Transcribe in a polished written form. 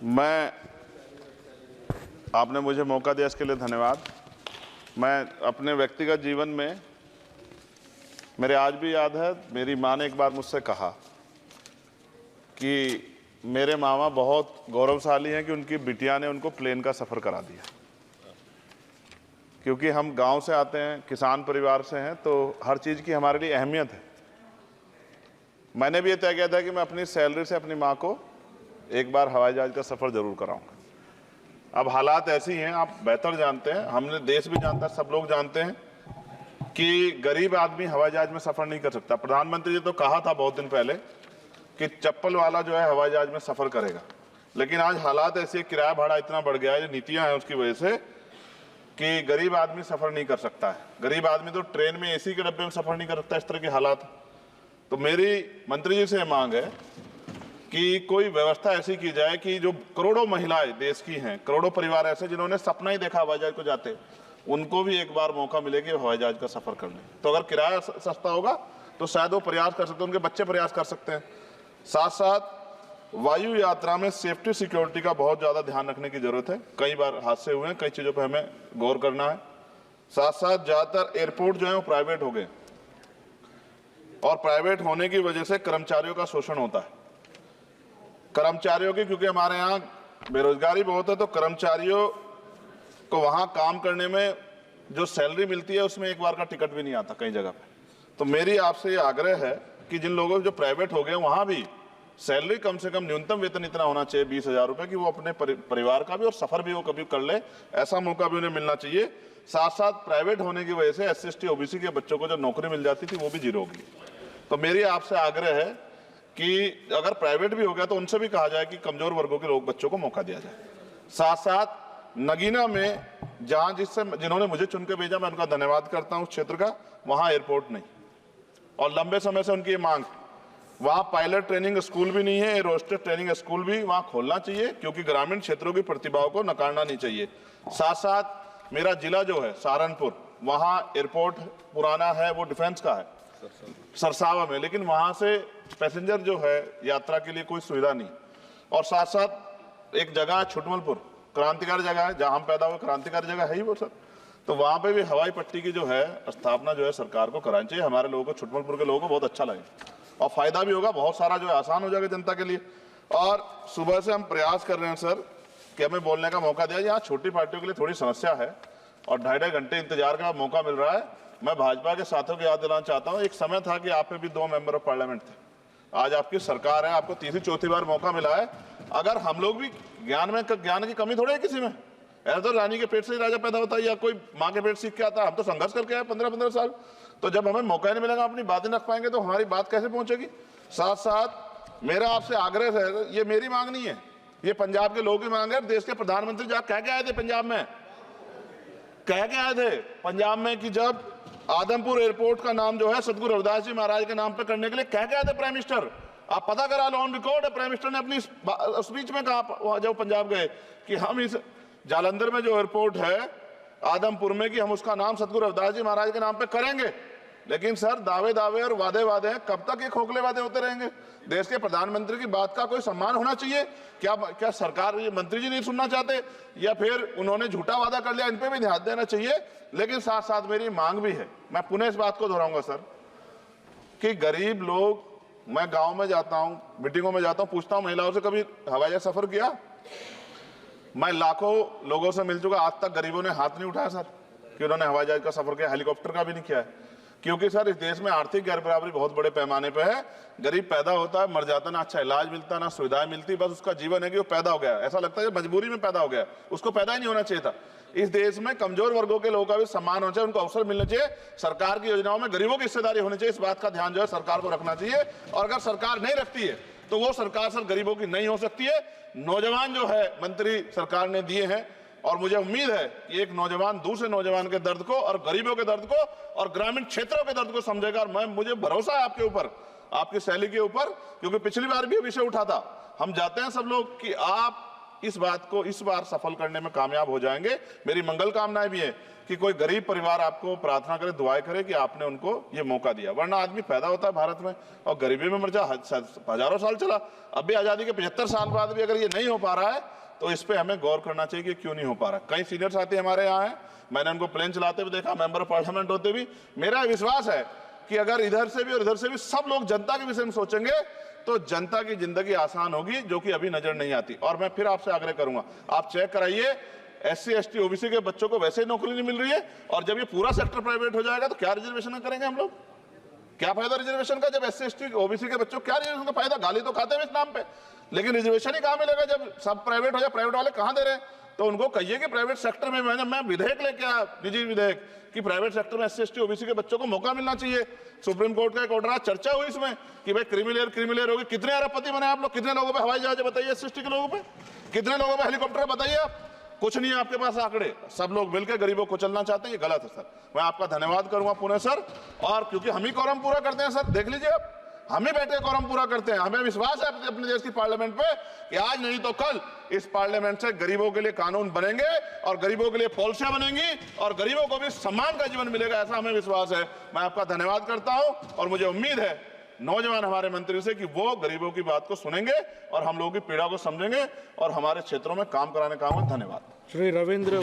मैं आपने मुझे मौका दिया, इसके लिए धन्यवाद। मैं अपने व्यक्तिगत जीवन में, मेरे आज भी याद है, मेरी माँ ने एक बार मुझसे कहा कि मेरे मामा बहुत गौरवशाली हैं कि उनकी बिटिया ने उनको प्लेन का सफ़र करा दिया। क्योंकि हम गांव से आते हैं, किसान परिवार से हैं, तो हर चीज़ की हमारे लिए अहमियत है। मैंने भी ये तय किया था कि मैं अपनी सैलरी से अपनी माँ को एक बार हवाई जहाज़ का सफ़र ज़रूर कराऊंगा। अब हालात ऐसी हैं, आप बेहतर जानते हैं, हमने देश भी जानता है, सब लोग जानते हैं कि गरीब आदमी हवाई जहाज़ में सफ़र नहीं कर सकता। प्रधानमंत्री जी तो कहा था बहुत दिन पहले कि चप्पल वाला जो है हवाई जहाज़ में सफ़र करेगा, लेकिन आज हालात ऐसे, किराया भाड़ा इतना बढ़ गया है, नीतियाँ हैं उसकी वजह से, कि गरीब आदमी सफ़र नहीं कर सकता है। गरीब आदमी तो ट्रेन में एसी के डब्बे में सफ़र नहीं कर सकता, इस तरह के हालात। तो मेरी मंत्री जी से मांग है कि कोई व्यवस्था ऐसी की जाए कि जो करोड़ों महिलाएं देश की हैं, करोड़ों परिवार ऐसे जिन्होंने सपना ही देखा हवाई जहाज को जाते, उनको भी एक बार मौका मिले कि हवाई जहाज का सफ़र कर लें। तो अगर किराया सस्ता होगा तो शायद वो प्रयास कर सकते हैं, उनके बच्चे प्रयास कर सकते हैं। साथ साथ वायु यात्रा में सेफ्टी सिक्योरिटी का बहुत ज़्यादा ध्यान रखने की ज़रूरत है। कई बार हादसे हुए हैं, कई चीज़ों पर हमें गौर करना है। साथ साथ ज़्यादातर एयरपोर्ट जो है वो प्राइवेट हो गए, और प्राइवेट होने की वजह से कर्मचारियों का शोषण होता है। कर्मचारियों की, क्योंकि हमारे यहाँ बेरोजगारी बहुत है, तो कर्मचारियों को वहाँ काम करने में जो सैलरी मिलती है उसमें एक बार का टिकट भी नहीं आता कई जगह पे। तो मेरी आपसे ये आग्रह है कि जिन लोगों जो प्राइवेट हो गए वहाँ भी सैलरी कम से कम न्यूनतम वेतन इतना होना चाहिए 20,000 रुपये, कि वो अपने परिवार का भी और सफ़र भी वो कभी कर ले, ऐसा मौका भी उन्हें मिलना चाहिए। साथ साथ प्राइवेट होने की वजह से SC/ST OBC के बच्चों को जो नौकरी मिल जाती थी वो भी जीरो होगी। तो मेरी आपसे आग्रह है कि अगर प्राइवेट भी हो गया तो उनसे भी कहा जाए कि कमजोर वर्गों के लोग बच्चों को मौका दिया जाए। साथ साथ नगीना में जहां जिन्होंने मुझे चुन के भेजा, मैं उनका धन्यवाद करता हूं, उस क्षेत्र का, वहां एयरपोर्ट नहीं, और लंबे समय से उनकी ये मांग, वहां पायलट ट्रेनिंग स्कूल भी नहीं है, एरोस्टेस ट्रेनिंग स्कूल भी वहां खोलना चाहिए, क्योंकि ग्रामीण क्षेत्रों की प्रतिभाओं को नकारना नहीं चाहिए। साथ साथ मेरा जिला जो है सहारनपुर, वहां एयरपोर्ट पुराना है, वो डिफेंस का है, सरसावा में, लेकिन वहां से पैसेंजर जो है यात्रा के लिए कोई सुविधा नहीं। और साथ साथ एक जगह है छुटमलपुर, क्रांतिकारी जगह है, जहां हम पैदा हुए, क्रांतिकारी जगह है ही वो सर। तो वहां पे भी हवाई पट्टी की जो है स्थापना जो है सरकार को करानी चाहिए। हमारे लोगों को, छुटमलपुर के लोगों को बहुत अच्छा लगे और फायदा भी होगा, बहुत सारा जो है आसान हो जाएगा जनता के लिए। और सुबह से हम प्रयास कर रहे हैं सर कि हमें बोलने का मौका दिया। यहाँ छोटी पार्टियों के लिए थोड़ी समस्या है और 2.5 घंटे इंतजार का मौका मिल रहा है। मैं भाजपा के साथियों को याद दिलाना चाहता हूँ, एक समय था कि आप में भी 2 मेंबर ऑफ पार्लियामेंट थे। आज आपकी सरकार है, आपको तीसरी चौथी बार मौका मिला है। अगर हम लोग भी ज्ञान की कमी थोड़ी है किसी में, ऐसा तो रानी के पेट से ही राजा पैदा होता है या कोई माँ के पेट सीख के आता है। हम तो संघर्ष करके आए 15-15 साल। तो जब हमें मौका नहीं मिलेगा, अपनी बातें रख पाएंगे, तो हमारी बात कैसे पहुंचेगी। साथ साथ मेरा आपसे आग्रह है, ये मेरी मांग नहीं है, ये पंजाब के लोगों की मांग है। देश के प्रधानमंत्री जब कह के आए थे पंजाब में, कह के आए थे पंजाब में कि जब आदमपुर एयरपोर्ट का नाम जो है सतगुरु रविदास जी महाराज के नाम पे करने के लिए कह के आए थे प्राइम मिनिस्टर। आप पता करा लो, ऑन रिकॉर्ड है, प्राइम मिनिस्टर ने अपनी स्पीच में कहा जब पंजाब गए कि हम इस जालंधर में जो एयरपोर्ट है आदमपुर में, कि हम उसका नाम सतगुरु रविदास जी महाराज के नाम पे करेंगे। लेकिन सर दावे और वादे हैं, कब तक ये खोखले वादे होते रहेंगे। देश के प्रधानमंत्री की बात का कोई सम्मान होना चाहिए। क्या सरकार, ये मंत्री जी नहीं सुनना चाहते, या फिर उन्होंने झूठा वादा कर लिया, इन पे भी ध्यान देना चाहिए। लेकिन साथ साथ मेरी मांग भी है, मैं पुनः इस बात को दोहराऊंगा सर, कि गरीब लोग, मैं गांव में जाता हूं, मीटिंगों में जाता हूं, पूछता हूं महिलाओं से, कभी हवाई जहाज सफर किया? मैं लाखों लोगों से मिल चुका, आज तक गरीबों ने हाथ नहीं उठाया सर कि उन्होंने हवाई जहाज का सफर किया, हेलीकॉप्टर का भी नहीं किया है। क्योंकि सर इस देश में आर्थिक गैर बराबरी बहुत बड़े पैमाने पे है। गरीब पैदा होता है, मर जाता, ना अच्छा इलाज मिलता, ना सुविधाएं मिलती, बस उसका जीवन है कि वो पैदा हो गया, ऐसा लगता है मजबूरी में पैदा हो गया, उसको पैदा ही नहीं होना चाहिए था। इस देश में कमजोर वर्गों के लोगों का भी सम्मान होना चाहिए, उनको अवसर मिलना चाहिए। सरकार की योजनाओं में गरीबों की हिस्सेदारी होनी चाहिए, इस बात का ध्यान जो है सरकार को रखना चाहिए। और अगर सरकार नहीं रखती है तो वो सरकार सर गरीबों की नहीं हो सकती है। नौजवान जो है मंत्री सरकार ने दिए हैं, और मुझे उम्मीद है कि एक नौजवान दूसरे नौजवान के दर्द को और गरीबों के दर्द को और ग्रामीण क्षेत्रों के दर्द को समझेगा। और मुझे भरोसा है आपके ऊपर, आपकी शैली के ऊपर, क्योंकि पिछली बार भी विषय उठा था। हम जाते हैं सब लोग कि आप इस बात को इस बार सफल करने में कामयाब हो जाएंगे। मेरी मंगल कामनाएं भी है कि कोई गरीब परिवार आपको प्रार्थना करे, दुआएं करे कि आपने उनको ये मौका दिया। वरना आदमी पैदा होता है भारत में और गरीबी में मर जा, हजारों साल चला। अब भी आजादी के 75 साल बाद भी अगर ये नहीं हो पा रहा है तो इस पे हमें गौर करना चाहिए कि क्यों नहीं हो पा रहा। कई सीनियर साथी हमारे यहाँ हैं, मैंने उनको प्लेन चलाते हुए देखा, मेंबर ऑफ पार्लियामेंट होते भी। मेरा विश्वास है कि अगर इधर से भी और इधर से भी सब लोग जनता के विषय में सोचेंगे तो जनता की जिंदगी आसान होगी, जो कि अभी नजर नहीं आती। और मैं फिर आपसे आग्रह करूंगा, आप चेक कराइए, SC ST OBC के बच्चों को वैसे ही नौकरी नहीं मिल रही है, और जब ये पूरा सेक्टर प्राइवेट हो जाएगा तो क्या रिजर्वेशन करेंगे हम लोग? क्या फायदा रिजर्वेशन का? जब SC ST OBC के बच्चों क्या रिजर्वेशन का फायदा? गाली तो खाते हैं इस नाम पे, लेकिन रिजर्वेशन ही कहां मिलेगा जब सब प्राइवेट हो जाए? प्राइवेट वाले कहां दे रहे हैं? तो उनको कहिए कि प्राइवेट सेक्टर में मैं विधेयक लेके आया, निजी विधेयक, कि प्राइवेट सेक्टर में SC ST OBC के बच्चों को मौका मिलना चाहिए। सुप्रीम कोर्ट का एक ऑर्डर, चर्चा हुई इसमें कि भाई क्रिमिलेयर होगी। कितने अरबपति बने आप लोग? कितने लोगों पे हवाई जहाज बताइए? SC ST के लोगों पे कितने लोगों पे हेलीकॉप्टर बताइए? आप कुछ नहीं है आपके पास आंकड़े। सब लोग मिलकर गरीबों को चलना चाहते हैं, ये गलत है सर। मैं आपका धन्यवाद करूंगा पुणे सर, और क्योंकि हम ही कोरम पूरा करते हैं सर, देख लीजिए आप, हम ही बैठे कोरम पूरा करते हैं। हमें विश्वास है अपने देश की पार्लियामेंट पे कि आज नहीं तो कल इस पार्लियामेंट से गरीबों के लिए कानून बनेंगे और गरीबों के लिए पॉलिसियां बनेंगी और गरीबों को भी सम्मान का जीवन मिलेगा, ऐसा हमें विश्वास है। मैं आपका धन्यवाद करता हूं और मुझे उम्मीद है नौजवान हमारे मंत्री से कि वो गरीबों की बात को सुनेंगे और हम लोगों की पीड़ा को समझेंगे और हमारे क्षेत्रों में काम कराने का। धन्यवाद। श्री रविंद्र